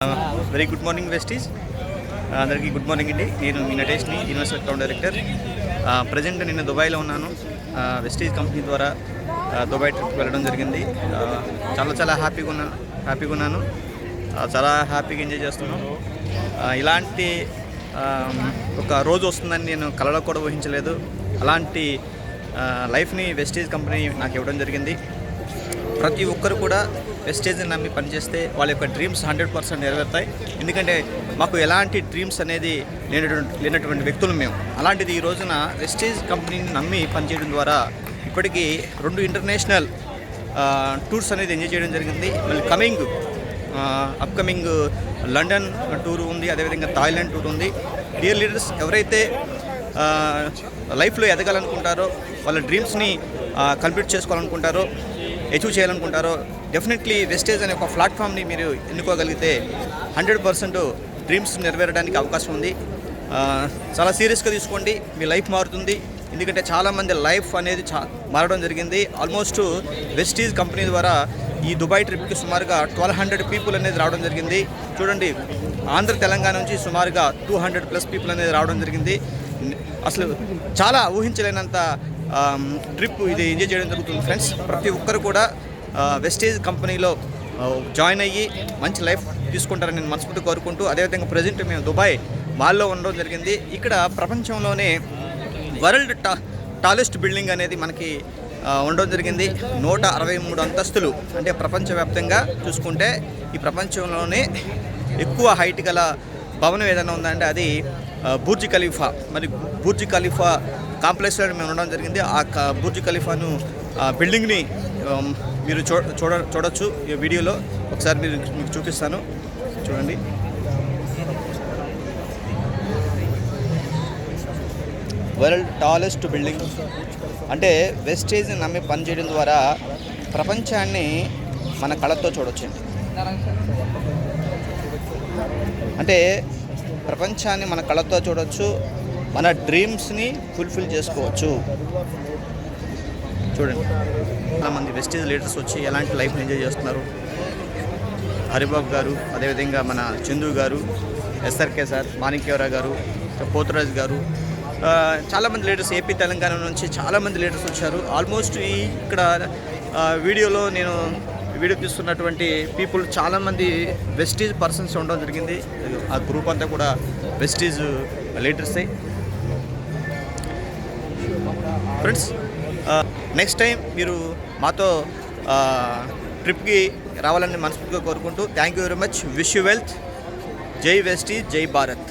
Very good morning Vestige. అందరికీ good morning అండి. నేను మీ నటేష్ని, యూనివర్సల్ అకౌంట్ డైరెక్టర్. ప్రజెంట్ నేను దుబాయ్లో ఉన్నాను. వెస్టీజ్ కంపెనీ ద్వారా దుబాయ్ ట్రిప్ వెళ్ళడం జరిగింది. చాలా హ్యాపీగా ఉన్నాను. చాలా హ్యాపీగా ఎంజాయ్ చేస్తున్నాను. ఇలాంటి ఒక రోజు వస్తుందని నేను కలలో కూడా ఊహించలేదు. అలాంటి లైఫ్ని వెస్టీజ్ కంపెనీ నాకు ఇవ్వడం జరిగింది. ప్రతి ఒక్కరు కూడా వెస్టేజ్ని నమ్మి పనిచేస్తే వాళ్ళ యొక్క డ్రీమ్స్ 100% నెరవేరుతాయి. ఎందుకంటే మాకు ఎలాంటి డ్రీమ్స్ అనేది లేనటువంటి వ్యక్తులు మేము. అలాంటిది ఈ రోజున వెస్టేజ్ కంపెనీని నమ్మి పనిచేయడం ద్వారా ఇప్పటికీ 2 ఇంటర్నేషనల్ టూర్స్ అనేది ఎంజాయ్ చేయడం జరిగింది. మళ్ళీ అప్కమింగ్ లండన్ టూర్ ఉంది, అదేవిధంగా థాయిలాండ్ టూర్ ఉంది. డియర్ లీడర్స్, ఎవరైతే లైఫ్లో ఎదగాలనుకుంటారో, వాళ్ళ డ్రీమ్స్ని కంప్లీట్ చేసుకోవాలనుకుంటారో, అచీవ్ చేయాలనుకుంటారో, డెఫినెట్లీ వెస్టేజ్ అనే ఒక ప్లాట్ఫామ్ని మీరు ఎన్నుకోగలిగితే 100% డ్రీమ్స్ నెరవేరడానికి అవకాశం ఉంది. చాలా సీరియస్గా తీసుకోండి, మీ లైఫ్ మారుతుంది. ఎందుకంటే చాలామంది లైఫ్ అనేది మారడం జరిగింది. ఆల్మోస్ట్ వెస్టీజ్ కంపెనీ ద్వారా ఈ దుబాయ్ ట్రిప్కి సుమారుగా 1200 పీపుల్ అనేది రావడం జరిగింది. చూడండి, ఆంధ్ర తెలంగాణ నుంచి సుమారుగా 200+ పీపుల్ అనేది రావడం జరిగింది. అసలు చాలా ఊహించలేనంత ట్రిప్ ఇది ఎంజాయ్ చేయడం జరుగుతుంది ఫ్రెండ్స్. ప్రతి ఒక్కరు కూడా వెస్టేజ్ కంపెనీలో జాయిన్ అయ్యి మంచి లైఫ్ తీసుకుంటారని నేను మనస్ఫూర్తి కోరుకుంటూ, అదేవిధంగా ప్రజెంట్ మేము దుబాయ్ మాల్లో ఉండడం జరిగింది. ఇక్కడ ప్రపంచంలోనే వరల్డ్ టాలెస్ట్ బిల్డింగ్ అనేది మనకి ఉండడం జరిగింది. 163 అంతస్తులు. అంటే ప్రపంచవ్యాప్తంగా చూసుకుంటే ఈ ప్రపంచంలోనే ఎక్కువ హైట్ గల భవనం ఏదైనా ఉందంటే అది బుర్జ్ ఖలీఫా. మరి బుర్జ్ ఖలీఫా కాంప్లెక్స్లో మేము ఉండడం జరిగింది. ఆ బుర్జ్ ఖలీఫాను బిల్డింగ్ని మీరు చూడొచ్చు ఈ వీడియోలో. ఒకసారి మీకు చూపిస్తాను, చూడండి. World tallest building. అంటే వెస్టేజ్ని నమ్మి పనిచేయడం ద్వారా ప్రపంచాన్ని మన కళ్ళతో చూడొచ్చండి. అంటే ప్రపంచాన్ని మన కళ్ళతో చూడొచ్చు, మన డ్రీమ్స్ని ఫుల్ఫిల్ చేసుకోవచ్చు. చూడండి, చాలామంది వెస్టేజ్ లీడర్స్ వచ్చి ఎలాంటి లైఫ్ని ఎంజాయ్ చేస్తున్నారు. హరిబాబు గారు, అదేవిధంగా మన చందు గారు, ఎస్ఆర్కే సార్, మాణిక్యవరావు గారు, పోతురాజు గారు, చాలామంది లీడర్స్ ఏపీ తెలంగాణ నుంచి చాలామంది లీడర్స్ వచ్చారు. ఆల్మోస్ట్ ఇక్కడ వీడియోలో నేను వీడియో తీస్తున్నటువంటి పీపుల్ చాలామంది వెస్టీజ్ పర్సన్స్ ఉండడం జరిగింది. ఆ గ్రూప్ అంతా కూడా వెస్టీజ్ లీడర్సే. ఫ్రెండ్స్, నెక్స్ట్ టైం మీరు మాతో ట్రిప్కి రావాలని మనస్ఫూర్తిగా కోరుకుంటూ, thank you very much. Wish you wealth. జై వెస్టీజ్, జై భారత్.